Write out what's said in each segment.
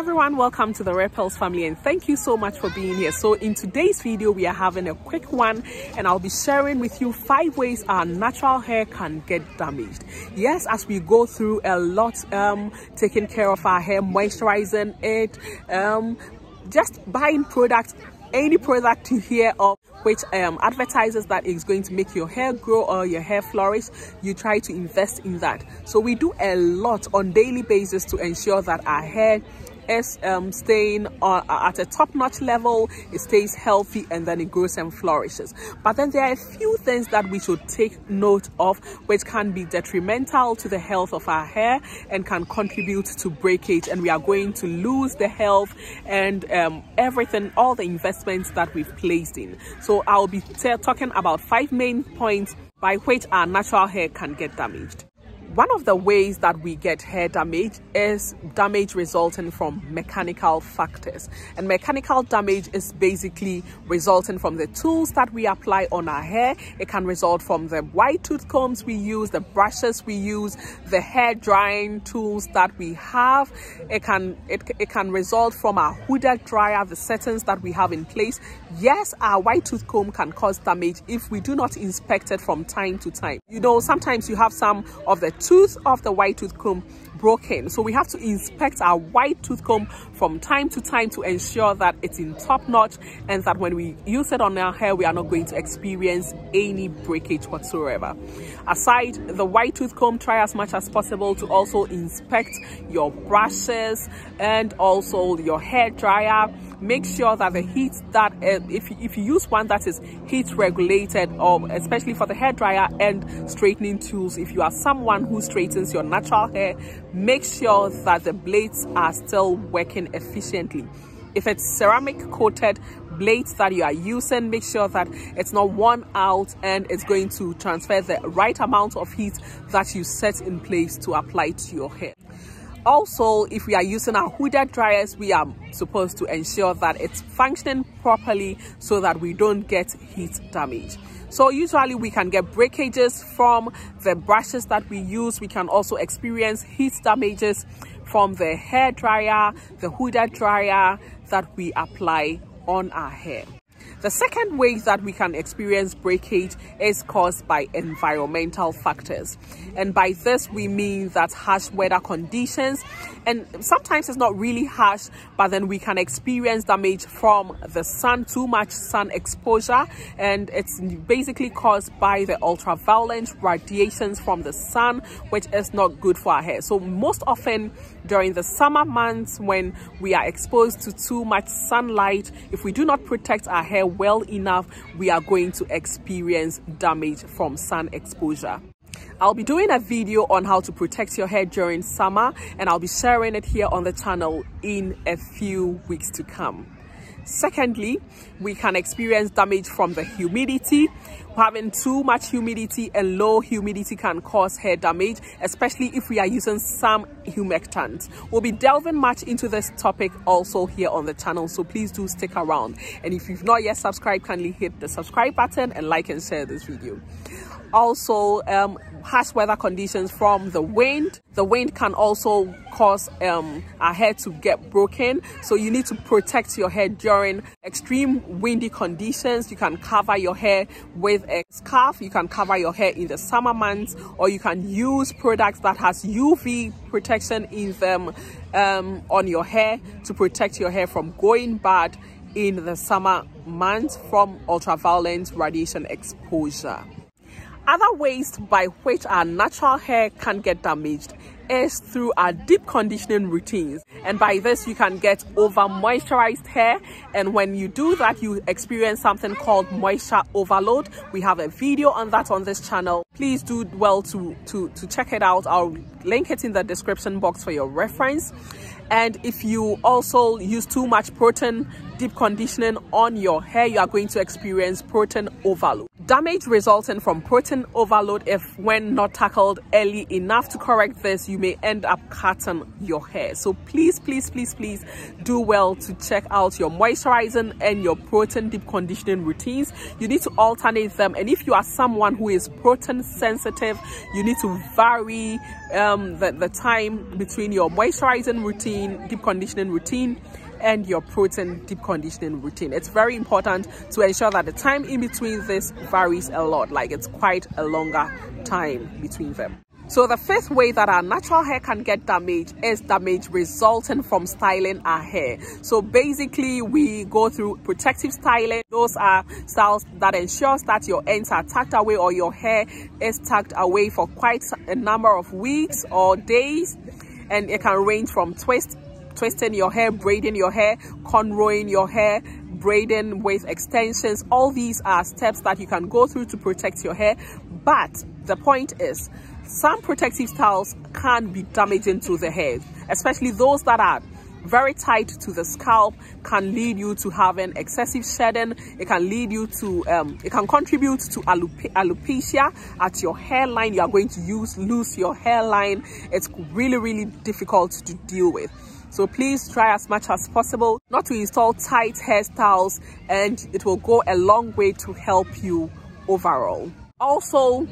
everyone, welcome to the Repels family and thank you so much for being here. So in today's video we are having a quick one and I'll be sharing with you 5 ways our natural hair can get damaged. Yes, as we go through a lot taking care of our hair, moisturizing it, just buying products, any product you hear of which advertises that it's going to make your hair grow or your hair flourish, you try to invest in that. So we do a lot on daily basis to ensure that our hair is staying at a top-notch level, it stays healthy, and then it grows and flourishes. But then there are a few things that we should take note of which can be detrimental to the health of our hair and can contribute to breakage, and we are going to lose the health and everything, all the investments that we've placed in. So I'll be talking about 5 main points by which our natural hair can get damaged. One of the ways that we get hair damage is damage resulting from mechanical factors. And mechanical damage is basically resulting from the tools that we apply on our hair. It can result from the wide tooth combs we use, the brushes we use, the hair drying tools that we have. It can result from our hooded dryer, the settings that we have in place. Yes, our wide tooth comb can cause damage if we do not inspect it from time to time. You know, sometimes you have some of the tooth of the white tooth comb broken, so we have to inspect our white tooth comb from time to time to ensure that it's in top notch and that when we use it on our hair we are not going to experience any breakage whatsoever. Aside the white tooth comb, try as much as possible to also inspect your brushes and also your hair dryer. Make sure that the heat that if you use one that is heat regulated, or especially for the hair dryer and straightening tools, if you are someone who straightens your natural hair, make sure that the blades are still working efficiently. If it's ceramic coated blades that you are using, make sure that it's not worn out and it's going to transfer the right amount of heat that you set in place to apply to your hair. Also, if we are using our hooded dryers, we are supposed to ensure that it's functioning properly so that we don't get heat damage. So usually we can get breakages from the brushes that we use. We can also experience heat damages from the hair dryer, the hooded dryer that we apply on our hair. The second way that we can experience breakage is caused by environmental factors. And by this we mean that harsh weather conditions, and sometimes it's not really harsh, but then we can experience damage from the sun, too much sun exposure, and it's basically caused by the ultraviolet radiations from the sun, which is not good for our hair. So most often during the summer months, when we are exposed to too much sunlight, if we do not protect our hair well enough, we are going to experience damage from sun exposure. I'll be doing a video on how to protect your hair during summer, and I'll be sharing it here on the channel in a few weeks to come. Secondly, we can experience damage from the humidity. Having too much humidity and low humidity can cause hair damage, especially if we are using some humectants. We'll be delving much into this topic also here on the channel, so please do stick around. And if you've not yet subscribed, kindly hit the subscribe button and like and share this video. Also, harsh weather conditions from the wind. The wind can also cause our hair to get broken, so you need to protect your hair during extreme windy conditions. You can cover your hair with a scarf, you can cover your hair in the summer months, or you can use products that has UV protection in them on your hair to protect your hair from going bad in the summer months from ultraviolet radiation exposure. Other ways by which our natural hair can get damaged is through our deep conditioning routines, and by this you can get over moisturized hair, and when you do that you experience something called moisture overload. We have a video on that on this channel. Please do well to check it out. I'll link it in the description box for your reference. And if you also use too much protein deep conditioning on your hair, you are going to experience protein overload. Damage resulting from protein overload. If when not tackled early enough to correct this, you may end up cutting your hair. So please do well to check out your moisturizing and your protein deep conditioning routines. You need to alternate them, and if you are someone who is protein sensitive, you need to vary the time between your moisturizing routine, deep conditioning routine, and your protein deep conditioning routine. It's very important to ensure that the time in between this varies a lot, like it's quite a longer time between them. So the fifth way that our natural hair can get damaged is damage resulting from styling our hair. So basically, we go through protective styling. Those are styles that ensures that your ends are tucked away, or your hair is tucked away for quite a number of weeks or days, and it can range from twisting your hair, braiding your hair, cornrowing your hair, braiding with extensions. All these are steps that you can go through to protect your hair. But the point is, some protective styles can be damaging to the hair, especially those that are very tight to the scalp, can lead you to having excessive shedding. It can lead you to it can contribute to alopecia at your hairline. You are going to lose your hairline. It's really difficult to deal with. So please try as much as possible not to install tight hairstyles, and it will go a long way to help you overall. Also,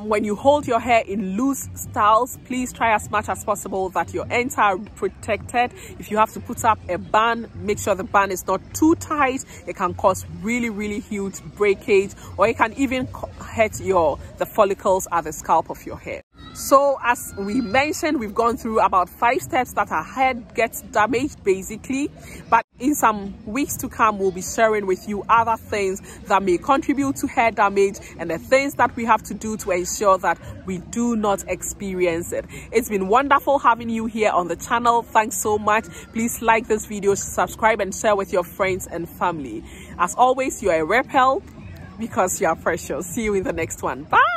when you hold your hair in loose styles, please try as much as possible that your ends are protected. If you have to put up a band, make sure the band is not too tight. It can cause really huge breakage, or it can even hurt the follicles at the scalp of your hair. So as we mentioned, we've gone through about 5 steps that our hair gets damaged basically, but in some weeks to come, we'll be sharing with you other things that may contribute to hair damage and the things that we have to do to ensure that we do not experience it. It's been wonderful having you here on the channel. Thanks so much. Please like this video, subscribe, and share with your friends and family. As always, you are a repel because you are precious. See you in the next one. Bye.